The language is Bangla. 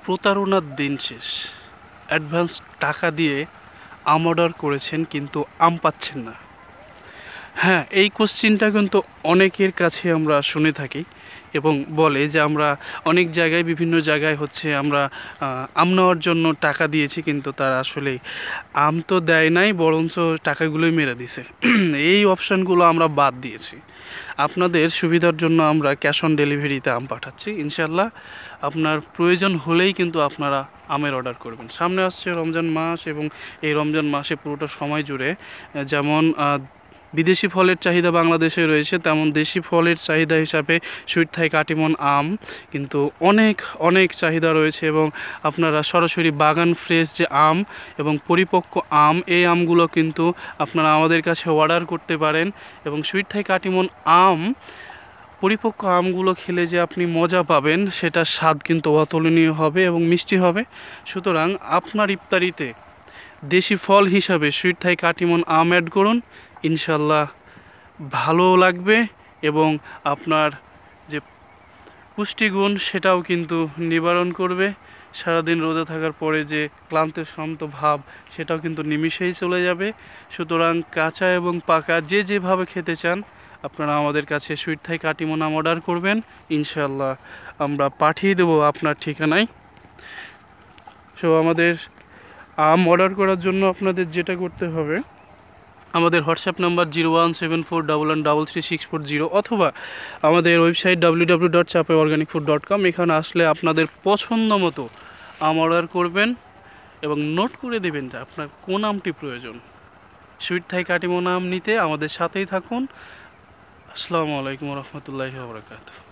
প্রতারণার দিন শেষ। অ্যাডভান্স টাকা দিয়ে আম অর্ডার করেছেন কিন্তু আম পাচ্ছেন না। হ্যাঁ, এই কোশ্চিনটা কিন্তু অনেকের কাছে আমরা শুনে থাকি এবং বলে যে আমরা অনেক জায়গায় বিভিন্ন জায়গায় হচ্ছে আমরা আম নেওয়ার জন্য টাকা দিয়েছি, কিন্তু তারা আসলে আম তো দেয় নাই, বরঞ্চ টাকাগুলোই মেরে দিছে। এই অপশানগুলো আমরা বাদ দিয়েছি। আপনাদের সুবিধার জন্য আমরা ক্যাশ অন ডেলিভারিতে আম পাঠাচ্ছি। ইনশাল্লাহ আপনার প্রয়োজন হলেই কিন্তু আপনারা আমের অর্ডার করবেন। সামনে আসছে রমজান মাস এবং এই রমজান মাসে পুরোটা সময় জুড়ে যেমন বিদেশি ফলের চাহিদা বাংলাদেশে রয়েছে, তেমন দেশি ফলের চাহিদা হিসাবে সুইট থাই কাটিমন আম কিন্তু অনেক অনেক চাহিদা রয়েছে এবং আপনারা সরাসরি বাগান ফ্রেশ যে আম এবং পরিপক্ক আম, এই আমগুলো কিন্তু আপনারা আমাদের কাছে অর্ডার করতে পারেন। এবং সুইট থাই কাটিমন আম পরিপক্ক আমগুলো খেলে যে আপনি মজা পাবেন, সেটার স্বাদ কিন্তু অতুলনীয় হবে এবং মিষ্টি হবে। সুতরাং আপনার ইফতারিতে দেশি ফল হিসাবে সুইট থাই কাটিমন আম অ্যাড করুন, ইনশাল্লাহ ভালো লাগবে এবং আপনার যে পুষ্টিগুণ সেটাও কিন্তু নিবারণ করবে। সারাদিন রোজা থাকার পরে যে ক্লান্ত ভাব সেটাও কিন্তু নিমিষেই চলে যাবে। সুতরাং কাঁচা এবং পাকা যে যেভাবে খেতে চান আপনারা আমাদের কাছে সুইট থাই কাটিমন আম অর্ডার করবেন, ইনশাল্লাহ আমরা পাঠিয়ে দেবো আপনার ঠিকানায়। সো আমাদের আম অর্ডার করার জন্য আপনাদের যেটা করতে হবে, আমাদের হোয়াটসঅ্যাপ নাম্বার 01741113364 অথবা আমাদের ওয়েবসাইট www.chapeorganicfood.com। এখানে আসলে আপনাদের পছন্দ মতো আম অর্ডার করবেন এবং নোট করে দেবেন যে আপনার কোন আমটি প্রয়োজন। সুইট থাই কাটিমন আম নিতে আমাদের সাথেই থাকুন। আসসালামু আলাইকুম রহমতুল্লাহি ওয়া বারাকাতুহু।